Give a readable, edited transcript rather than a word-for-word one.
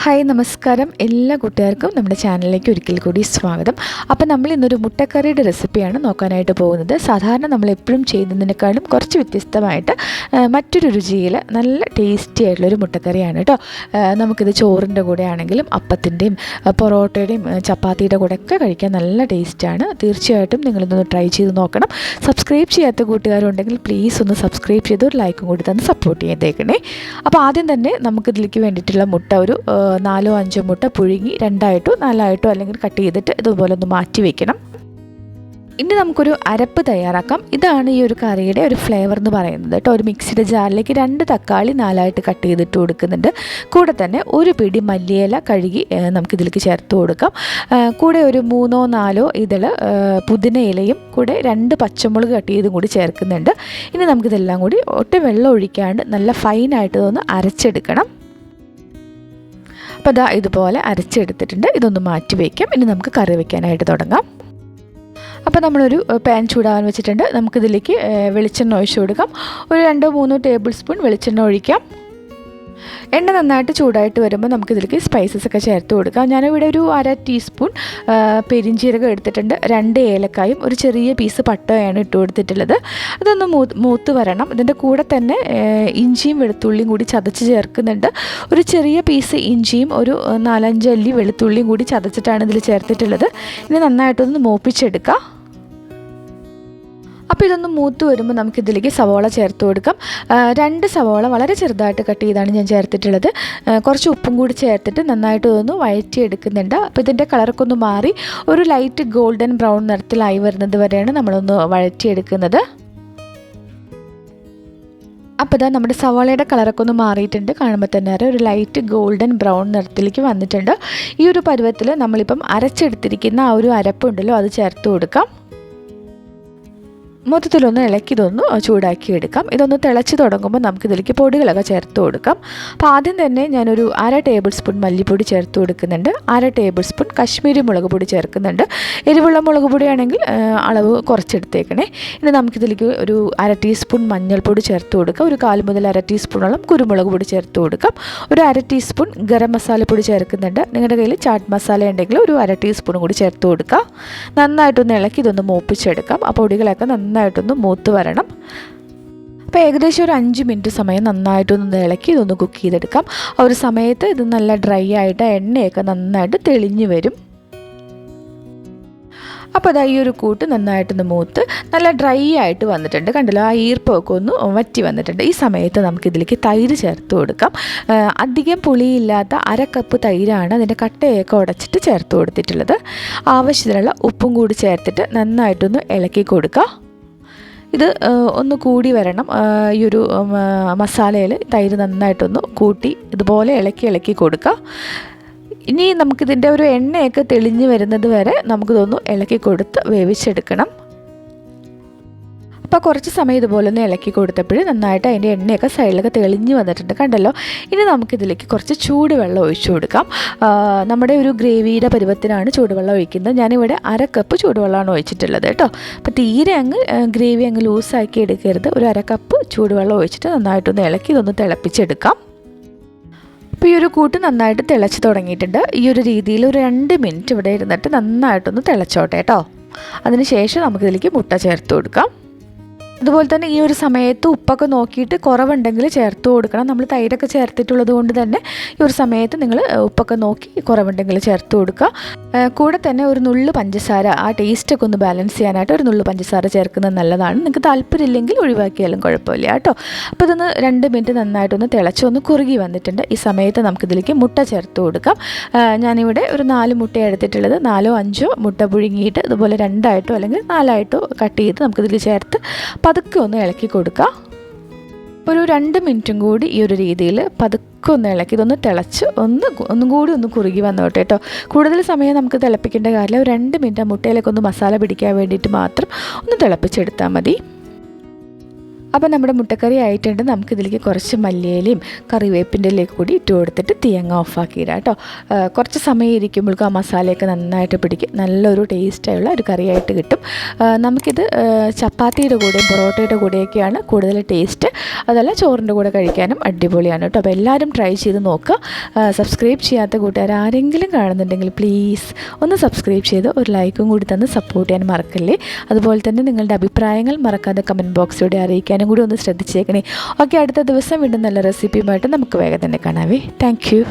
Hi നമസ്കാരം, എല്ലാ കൂട്ടുകാർക്കും നമ്മുടെ ചാനലിലേക്ക് ഒരിക്കൽ കൂടി സ്വാഗതം. അപ്പോൾ നമ്മൾ ഇന്നൊരു മുട്ടക്കറിയുടെ റെസിപ്പിയാണ് നോക്കാനായിട്ട് പോകുന്നത്. സാധാരണ നമ്മൾ എപ്പോഴും ചെയ്യുന്നതിനേക്കാളും കുറച്ച് വ്യത്യസ്തമായിട്ട് മറ്റൊരു രുചിയിൽ നല്ല ടേസ്റ്റി ആയിട്ടുള്ളൊരു മുട്ടക്കറിയാണ് കേട്ടോ. നമുക്കിത് ചോറിൻ്റെ കൂടെ ആണെങ്കിലും അപ്പത്തിൻ്റെയും പൊറോട്ടയുടെയും ചപ്പാത്തിയുടെ കൂടെയൊക്കെ കഴിക്കാൻ നല്ല ടേസ്റ്റാണ്. തീർച്ചയായിട്ടും നിങ്ങളിതൊന്ന് ട്രൈ ചെയ്ത് നോക്കണം. സബ്സ്ക്രൈബ് ചെയ്യാത്ത കൂട്ടുകാരുണ്ടെങ്കിൽ പ്ലീസ് ഒന്ന് സബ്സ്ക്രൈബ് ചെയ്ത് ഒരു ലൈക്കും കൂടി തന്ന് സപ്പോർട്ട് ചെയ്തേക്കണേ. അപ്പോൾ ആദ്യം തന്നെ നമുക്കിതിലേക്ക് വേണ്ടിയിട്ടുള്ള മുട്ട ഒരു 4-5 മുട്ട പുഴുങ്ങി 2ആയിട്ടോ 4ആയിട്ടോ അല്ലെങ്കിൽ കട്ട് ചെയ്തിട്ട് ഇതുപോലെ ഒന്ന് മാറ്റി വെക്കണം. ഇനി നമുക്കൊരു അരപ്പ് തയ്യാറാക്കാം. ഇതാണ് ഈ ഒരു കറിയുടെ ഒരു ഫ്ലേവർ എന്ന് പറയുന്നത് കേട്ടോ. ഒരു മിക്സിയുടെ ജാറിലേക്ക് 2 തക്കാളി 4ആയിട്ട് കട്ട് ചെയ്തിട്ട് കൊടുക്കുന്നുണ്ട്. കൂടെ തന്നെ ഒരു പിടി മല്ലിയില കഴുകി നമുക്കിതിലേക്ക് ചേർത്ത് കൊടുക്കാം. കൂടെ ഒരു 3-4 ഇതൾ പുതിന ഇലയും കൂടെ 2 പച്ചമുളക് കട്ട് ചെയ്തും കൂടി ചേർക്കുന്നുണ്ട്. ഇനി നമുക്കിതെല്ലാം കൂടി ഒട്ടും വെള്ളം ഒഴിക്കാണ്ട് നല്ല ഫൈനായിട്ട് ഇതൊന്ന് അരച്ചെടുക്കണം. അപ്പോൾ ഇതുപോലെ അരച്ചെടുത്തിട്ടുണ്ട്. ഇതൊന്ന് മാറ്റി വയ്ക്കാം. ഇനി നമുക്ക് കറി വയ്ക്കാനായിട്ട് തുടങ്ങാം. അപ്പോൾ നമ്മളൊരു പാൻ ചൂടാകാൻ വെച്ചിട്ടുണ്ട്. നമുക്കിതിലേക്ക് വെളിച്ചെണ്ണ ഒഴിച്ചു കൊടുക്കാം. ഒരു 2-3 ടേബിൾ സ്പൂൺ വെളിച്ചെണ്ണ ഒഴിക്കാം. എണ്ണ നന്നായിട്ട് ചൂടായിട്ട് വരുമ്പോൾ നമുക്കിതിലേക്ക് സ്പൈസസ് ഒക്കെ ചേർത്ത് കൊടുക്കാം. ഞാനിവിടെ ഒരു 1/2 ടീസ്പൂൺ പെരിഞ്ചീരകം എടുത്തിട്ടുണ്ട്. 2 ഏലക്കായും ഒരു ചെറിയ പീസ് പട്ടയാണ് ഇട്ട് കൊടുത്തിട്ടുള്ളത്. അതൊന്ന് മൂത്ത് വരണം. ഇതിൻ്റെ കൂടെ തന്നെ ഇഞ്ചിയും വെളുത്തുള്ളിയും കൂടി ചതച്ച് ചേർക്കുന്നുണ്ട്. ഒരു ചെറിയ പീസ് ഇഞ്ചിയും ഒരു 4-5 അല്ലി വെളുത്തുള്ളിയും കൂടി ചതച്ചിട്ടാണ് ഇതിൽ ചേർത്തിട്ടുള്ളത്. ഇനി നന്നായിട്ടൊന്ന് മൂപ്പിച്ചെടുക്കാം. അപ്പോൾ ഇതൊന്ന് മൂത്ത് വരുമ്പോൾ നമുക്കിതിലേക്ക് സവോള ചേർത്ത് കൊടുക്കാം. 2 സവോള വളരെ ചെറുതായിട്ട് കട്ട് ചെയ്താണ് ഞാൻ ചേർത്തിട്ടുള്ളത്. കുറച്ച് ഉപ്പും കൂടി ചേർത്തിട്ട് നന്നായിട്ട് ഒന്ന് വഴറ്റിയെടുക്കുന്നുണ്ട്. അപ്പോൾ ഇതിൻ്റെ കളറൊക്കെ ഒന്ന് മാറി ഒരു ലൈറ്റ് ഗോൾഡൻ ബ്രൗൺ നിറത്തിലായി വരുന്നത് വരെയാണ് നമ്മളൊന്ന് വഴറ്റിയെടുക്കുന്നത്. അപ്പോൾ നമ്മുടെ സവാളയുടെ കളറൊക്കെ ഒന്ന് മാറിയിട്ടുണ്ട്. കാണുമ്പോൾ തന്നെ ഒരു ലൈറ്റ് ഗോൾഡൻ ബ്രൗൺ നിറത്തിലേക്ക് വന്നിട്ടുണ്ട്. ഈ ഒരു പരുവത്തിൽ നമ്മളിപ്പം അരച്ചെടുത്തിരിക്കുന്ന ആ ഒരു അരപ്പുണ്ടല്ലോ അത് ചേർത്ത് കൊടുക്കാം. മൊത്തത്തിലൊന്ന് ഇളക്കിതൊന്ന് ചൂടാക്കി എടുക്കാം. ഇതൊന്ന് തിളച്ച് തുടങ്ങുമ്പോൾ നമുക്കിതിലേക്ക് പൊടികളൊക്കെ ചേർത്ത് കൊടുക്കാം. അപ്പോൾ ആദ്യം തന്നെ ഞാനൊരു 1/2 ടേബിൾ സ്പൂൺ മല്ലിപ്പൊടി ചേർത്ത് കൊടുക്കുന്നുണ്ട്. 1/2 ടേബിൾ സ്പൂൺ കശ്മീരി മുളക് പൊടി ചേർക്കുന്നുണ്ട്. എരിവുള്ള മുളക് പൊടിയാണെങ്കിൽ അളവ് കുറച്ചെടുത്തേക്കണേ. ഇനി നമുക്കിതിലേക്ക് ഒരു 1/2 ടീസ്പൂൺ മഞ്ഞൾപ്പൊടി ചേർത്ത് കൊടുക്കാം. ഒരു 1/4 മുതൽ 1/2 ടീസ്പൂണോളം കുരുമുളക് പൊടി ചേർത്ത് കൊടുക്കാം. ഒരു 1/2 ടീസ്പൂൺ ഗരം മസാലപ്പൊടി ചേർക്കുന്നുണ്ട്. നിങ്ങളുടെ കയ്യിൽ ചാട്ട് മസാല ഉണ്ടെങ്കിൽ ഒരു 1/2 ടീസ്പൂൺ കൂടി ചേർത്ത് കൊടുക്കുക. നന്നായിട്ടൊന്ന് ഇളക്കി ഇതൊന്ന് മൂപ്പിച്ചെടുക്കാം. ആ പൊടികളൊക്കെ നന്നായിട്ടൊന്ന് മൂത്ത് വരണം. അപ്പോൾ ഏകദേശം ഒരു 5 മിനിറ്റ് സമയം നന്നായിട്ടൊന്ന് ഇളക്കി ഇതൊന്ന് കുക്ക് ചെയ്തെടുക്കാം. ആ ഒരു സമയത്ത് ഇത് നല്ല ഡ്രൈ ആയിട്ട് എണ്ണയൊക്കെ നന്നായിട്ട് തെളിഞ്ഞ് വരും. അപ്പോൾ ഈ ഒരു കൂട്ട് നന്നായിട്ടൊന്ന് മൂത്ത് നല്ല ഡ്രൈ ആയിട്ട് വന്നിട്ടുണ്ട്. കണ്ടല്ലോ, ആ ഈർപ്പമൊക്കെ ഒന്ന് വറ്റി വന്നിട്ടുണ്ട്. ഈ സമയത്ത് നമുക്കിതിലേക്ക് തൈര് ചേർത്ത് കൊടുക്കാം. അധികം പുളിയില്ലാത്ത 1/2 കപ്പ് തൈരാണ് അതിൻ്റെ കട്ടയൊക്കെ ഉടച്ചിട്ട് ചേർത്ത് കൊടുത്തിട്ടുള്ളത്. ആവശ്യത്തിനുള്ള ഉപ്പും കൂടി ചേർത്തിട്ട് നന്നായിട്ടൊന്ന് ഇളക്കി കൊടുക്കുക. ഇത് ഒന്ന് കൂടി വരണം. ഈ ഒരു മസാലയിൽ തൈര് നന്നായിട്ടൊന്ന് കൂട്ടി ഇതുപോലെ ഇളക്കി കൊടുക്കുക. ഇനി നമുക്കിതിൻ്റെ ഒരു എണ്ണയൊക്കെ തെളിഞ്ഞ് വരുന്നത് വരെ നമുക്കിതൊന്ന് ഇളക്കി കൊടുത്ത് വേവിച്ചെടുക്കണം. അപ്പോൾ കുറച്ച് സമയം ഇതുപോലെ ഒന്ന് ഇളക്കി കൊടുത്തപ്പോൾ നന്നായിട്ട് അതിൻ്റെ എണ്ണയൊക്കെ സൈഡിലൊക്കെ തെളിഞ്ഞ് വന്നിട്ടുണ്ട്. കണ്ടല്ലോ, ഇനി നമുക്കിതിലേക്ക് കുറച്ച് ചൂടുവെള്ളം ഒഴിച്ചു കൊടുക്കാം. നമ്മുടെ ഒരു ഗ്രേവിയുടെ പരുവത്തിനാണ് ചൂടുവെള്ളം ഒഴിക്കുന്നത്. ഞാനിവിടെ 1/2 കപ്പ് ചൂടുവെള്ളമാണ് ഒഴിച്ചിട്ടുള്ളത് കേട്ടോ. അപ്പോൾ തീരെ ഗ്രേവി ലൂസാക്കി എടുക്കരുത്. ഒരു 1/2 കപ്പ് ചൂടുവെള്ളം ഒഴിച്ചിട്ട് നന്നായിട്ടൊന്ന് ഇളക്കി ഇതൊന്ന് തിളപ്പിച്ചെടുക്കാം. അപ്പോൾ ഈ ഒരു കൂട്ട് നന്നായിട്ട് തിളച്ച് തുടങ്ങിയിട്ടുണ്ട്. ഈ ഒരു രീതിയിൽ ഒരു 2 മിനിറ്റ് ഇവിടെ ഇരുന്നിട്ട് നന്നായിട്ടൊന്ന് തിളച്ചോട്ടെ കേട്ടോ. അതിനുശേഷം നമുക്കിതിലേക്ക് മുട്ട ചേർത്ത് കൊടുക്കാം. അതുപോലെ തന്നെ ഈ ഒരു സമയത്ത് ഉപ്പൊക്കെ നോക്കിയിട്ട് കുറവുണ്ടെങ്കിൽ ചേർത്ത് കൊടുക്കണം. നമ്മൾ തൈരൊക്കെ ചേർത്തിട്ടുള്ളത് കൊണ്ട് തന്നെ ഈ ഒരു സമയത്ത് നിങ്ങൾ ഉപ്പൊക്കെ നോക്കി കുറവുണ്ടെങ്കിൽ ചേർത്ത് കൊടുക്കുക. കൂടെ തന്നെ ഒരു നുള്ളു പഞ്ചസാര, ആ ടേസ്റ്റൊക്കെ ഒന്ന് ബാലൻസ് ചെയ്യാനായിട്ട് ഒരു നുള്ളു പഞ്ചസാര ചേർക്കുന്നത് നല്ലതാണ്. നിങ്ങൾക്ക് താല്പര്യമില്ലെങ്കിൽ ഒഴിവാക്കിയാലും കുഴപ്പമില്ല കേട്ടോ. അപ്പോൾ ഇതൊന്ന് 2 മിനിറ്റ് നന്നായിട്ടൊന്ന് തിളച്ചൊന്ന് കുറുകി വന്നിട്ടുണ്ട്. ഈ സമയത്ത് നമുക്കിതിലേക്ക് മുട്ട ചേർത്ത് കൊടുക്കാം. ഞാനിവിടെ ഒരു 4 മുട്ട എടുത്തിട്ടുള്ളത്. 4-5 മുട്ട പുഴുങ്ങിയിട്ട് ഇതുപോലെ 2ആയിട്ടോ അല്ലെങ്കിൽ 4ആയിട്ടോ കട്ട് ചെയ്ത് നമുക്കിതിൽ ചേർത്ത് പതുക്കെ ഒന്ന് ഇളക്കി കൊടുക്കുക. ഒരു 2 മിനിറ്റും കൂടി ഈ ഒരു രീതിയിൽ പതുക്കെ ഒന്ന് ഇളക്കി ഇതൊന്ന് തിളച്ച് ഒന്നും കൂടി ഒന്ന് കുറുകി വന്നോട്ടെ കേട്ടോ. കൂടുതൽ സമയം നമുക്ക് തിളപ്പിക്കേണ്ട കാര്യമില്ല. ഒരു 2 മിനിറ്റ് ആ മുട്ടയിലേക്ക് ഒന്ന് മസാല പിടിക്കാൻ വേണ്ടിയിട്ട് മാത്രം ഒന്ന് തിളപ്പിച്ചെടുത്താൽ മതി. അപ്പോൾ നമ്മുടെ മുട്ടക്കറി ആയിട്ടുണ്ട്. നമുക്കിതിലേക്ക് കുറച്ച് മല്ലിയിലയും കറിവേപ്പിൻ്റെ ഇലയൊക്കെ കൂടി ഇട്ട് കൊടുത്തിട്ട് തീ അങ്ങ് ഓഫാക്കിയിടാം കേട്ടോ. കുറച്ച് സമയം ഇരിക്കുമ്പോഴേക്കും ആ മസാലയൊക്കെ നന്നായിട്ട് പിടിക്കും. നല്ലൊരു ടേസ്റ്റായുള്ള ഒരു കറിയായിട്ട് കിട്ടും. നമുക്കിത് ചപ്പാത്തിയുടെ കൂടെയും പൊറോട്ടയുടെ കൂടെയൊക്കെയാണ് കൂടുതൽ ടേസ്റ്റ്. അതല്ല ചോറിൻ്റെ കൂടെ കഴിക്കാനും അടിപൊളിയാണ് കേട്ടോ. അപ്പോൾ എല്ലാവരും ട്രൈ ചെയ്ത് നോക്കുക. സബ്സ്ക്രൈബ് ചെയ്യാത്ത കൂട്ടുകാർ ആരെങ്കിലും കാണുന്നുണ്ടെങ്കിൽ പ്ലീസ് ഒന്ന് സബ്സ്ക്രൈബ് ചെയ്ത് ഒരു ലൈക്കും കൂടി തന്ന് സപ്പോർട്ട് ചെയ്യാൻ മറക്കല്ലേ. അതുപോലെ തന്നെ നിങ്ങളുടെ അഭിപ്രായങ്ങൾ മറക്കാതെ കമൻറ്റ് ബോക്സിലൂടെ അറിയിക്കാനും കൂടി ഒന്ന് ശ്രദ്ധിച്ചേക്കണേ. ഓക്കെ, അടുത്ത ദിവസം വീണ്ടും നല്ല റെസിപ്പിയുമായിട്ട് നമുക്ക് വേഗം തന്നെ കാണാവേ. Thank you.